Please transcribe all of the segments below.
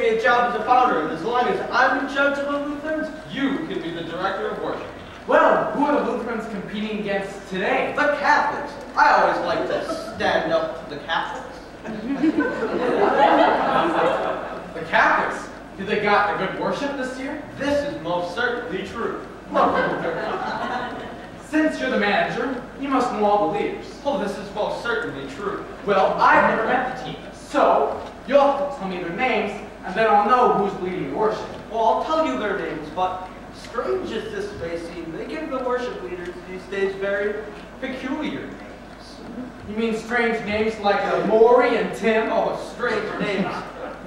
me a job as a founder, and as long as I'm in charge of the Lutherans, you can be the director of worship. Well, who are the Lutherans competing against today? The Catholics. I always like to stand up to the Catholics. The Catholics? Do they got a good worship this year? This is most certainly true. Look, Luther, since you're the manager, you must know all the leaders. Oh, this is most certainly true. Well, I've never met the team, so you'll have to tell me their names, and then I'll know who's leading the worship. Well, I'll tell you their names, but strange as this may seem, they give the worship leaders these days very peculiar names. You mean strange names like Maury and Tim? Oh, strange names.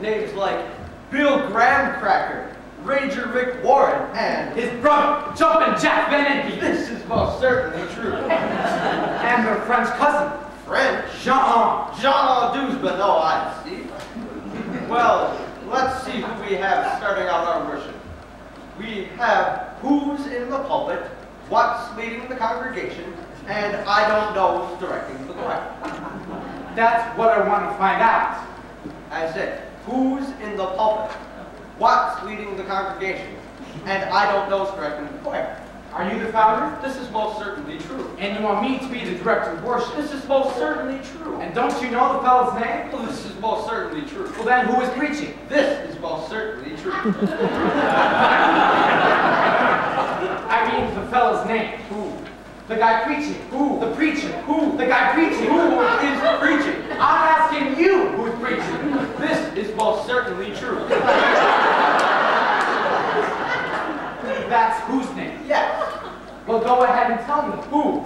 Names like Bill Graham-Cracker, Ranger Rick Warren, and his brother, Jumpin' Jack Van Impe. This is most certainly true. And their French cousin. French? Jean Dusbin, oh, I see. Well, let's see who we have starting out our worship. We have who's in the pulpit, what's leading the congregation, and I don't know who's directing the choir. That's what I want to find out. I said, who's in the pulpit, what's leading the congregation, and I don't know who's directing the choir. Are you the founder? This is most certainly true. And you want me to be the director of worship? This is most certainly true. And don't you know the fellow's name? Well, this is most certainly true. Well, then who is preaching? This is most certainly true. I mean the fellow's name. Who? The guy preaching. Who? The preacher. Who? The guy preaching. Who is preaching? I'm asking you who's preaching. This is most certainly true. That's whose name? Yes. Well, go ahead and tell me. Who?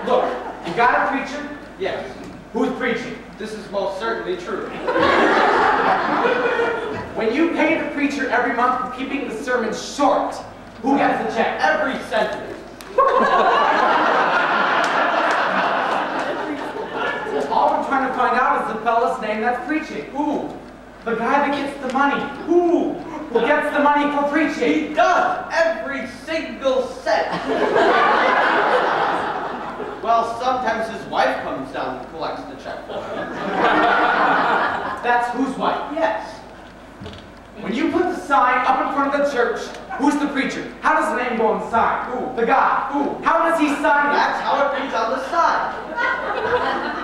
Look, you got a preacher? Yes. Who's preaching? This is most certainly true. When you pay the preacher every month for keeping the sermon short, who gets the check? Every sentence. All I'm trying to find out is the fella's name that's preaching. Who? The guy that gets the money. Who? Who gets the money for preaching? He does. Every single cent. Well, sometimes his wife comes down and collects the check for him. That's whose wife? Yes. When you put the sign up in front of the church, who's the preacher? How does the name go on the sign? Who? The guy. Who? How does he sign it? That's how it reads on the sign.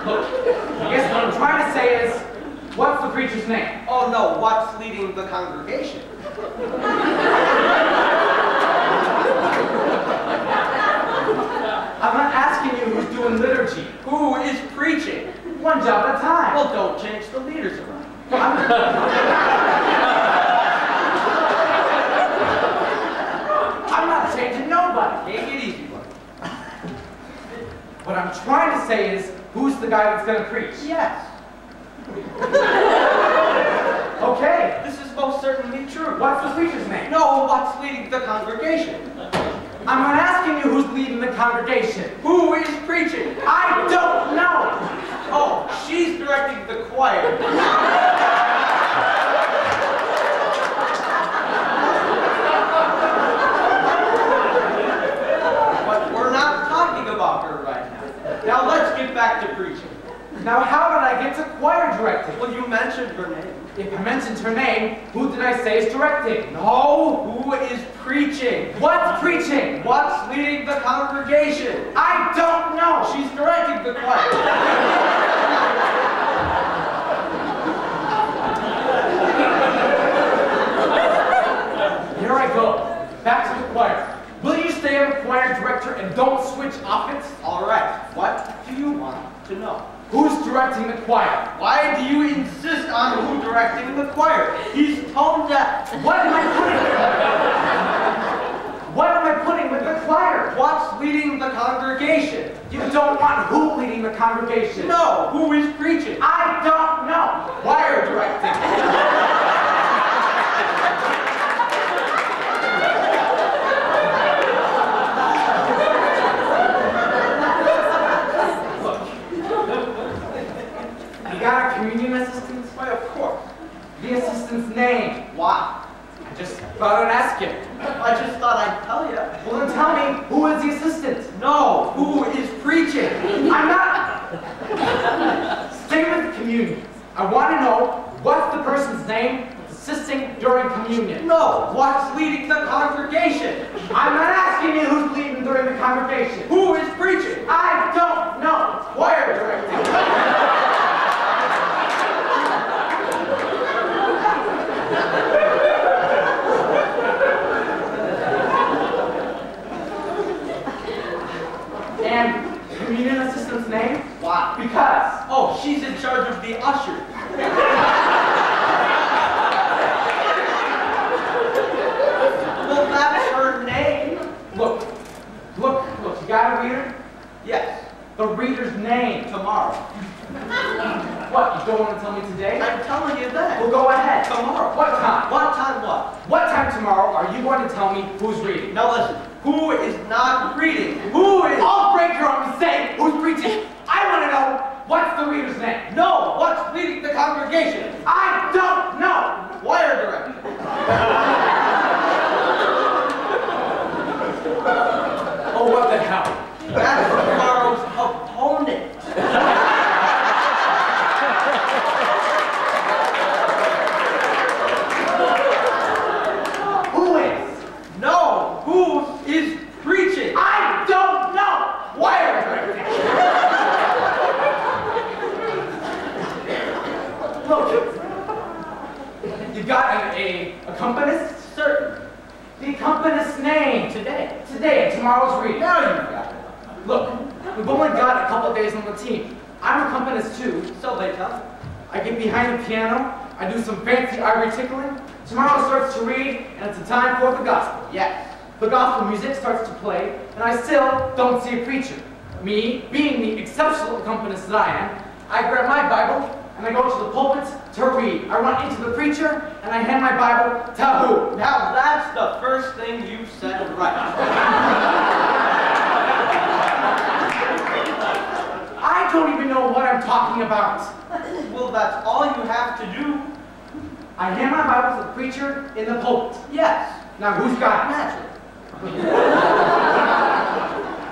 Look, I guess what I'm trying to say is, what's the preacher's name? Oh no, what's leading the congregation? I'm not asking you who's doing liturgy. Who is preaching? One job at a time. Well, don't change the leaders around. I'm not changing nobody. Take it easy, buddy. What I'm trying to say is, who's the guy that's going to preach? Yes. Okay. This is most certainly true. What's the preacher's name? No, what's leading the congregation? I'm not asking you who's leading the congregation. Who is preaching? I don't know. Oh, she's directing the choir. But we're not talking about her right now. Now let's get back to preaching. Now how did I get to choir directing? Well, you mentioned her name. If I mentioned her name, who did I say is directing? No. Who is preaching? What's preaching? What's leading the congregation? I don't know. She's directing the choir. Here I go. Back to the choir. Will you stay on the choir director and don't switch off it? All right. What do you want to know? Who's directing the choir? Why do you insist on who directing the choir? He's tone deaf. What am I putting? What am I putting with the choir? What's leading the congregation? You don't want who leading the congregation? No. Who is preaching? I don't know. Choir directing. You got a communion assistant? Why, of course. The assistant's name. Why? I just thought I'd ask you. I just thought I'd tell you. Well, then tell me, who is the assistant? No. Who is preaching? I'm not. Stay with the communion. I want to know sing during communion? No, what's leading the congregation? I'm not asking you who's leading during the congregation. Who is preaching? I don't know. Choir director. And communion assistant's name? Why? Because. Oh, she's in charge of the ushers. Well, that's her name. Look, you got a reader? Yes, The reader's name. tomorrow. What, you don't want to tell me today? I'm telling you that. Well, go ahead. Tomorrow. What time? What time what? What time tomorrow are you going to tell me who's reading? Now listen, who is not reading? Who is... I'll break your arm and say who's preaching. I want to know what's the reader's name. No, what's leading the congregation? I don't know. Choir director. Oh, what the hell? That's tomorrow's opponent. Who is? No, who is preaching? I don't know. Choir director. Look, you got a accompanist? Certain. The accompanist's name. Today. Today, tomorrow's reading. Now you've got it. Look, we've only got a couple days on the team. I'm an accompanist too. So they tell me. I get behind the piano, I do some fancy ivory tickling. Tomorrow starts to read, and it's a time for the gospel. Yes. The gospel music starts to play, and I still don't see a preacher. Me, being the exceptional accompanist that I am, I grab my Bible, and I go to the pulpit to read. I run into the preacher, and I hand my Bible to who? Now that's the first thing you said right. I don't even know what I'm talking about. Well, that's all you have to do. I hand my Bible to the preacher in the pulpit. Yes. Now who's got it? Naturally.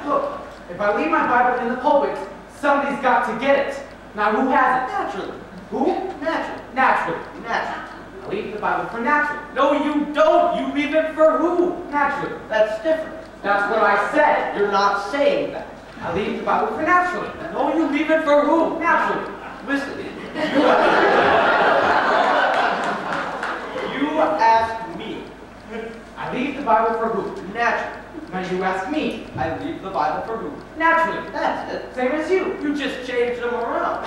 Look, if I leave my Bible in the pulpit, somebody's got to get it. Now who has it? Naturally. Who? Naturally. Naturally. Naturally. I leave the Bible for naturally. No, you don't. You leave it for who? Naturally. That's different. That's what I said. You're not saying that. I leave the Bible for naturally. No, you leave it for who? Naturally. Listen. You ask me. I leave the Bible for who? Naturally. Now you ask me. I leave the Bible for who? Naturally. That's it. Same as you. You just changed them around.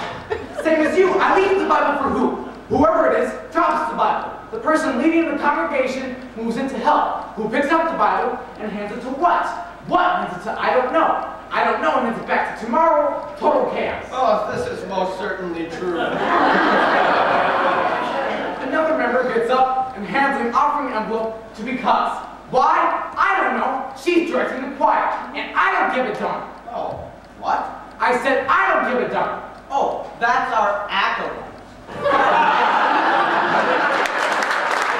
Same as you. I leave the Bible for who? Whoever it is drops the Bible. The person leading the congregation moves in to help. Who picks up the Bible and hands it to what? What hands it to I don't know. I don't know and hands it back to tomorrow. Total chaos. Oh, this is most certainly true. Another member gets up and hands an offering envelope to because. Why? I don't know. She's directing the choir, and I don't give a darn. Oh, what? I said I don't give a darn. Oh, that's our acolyte.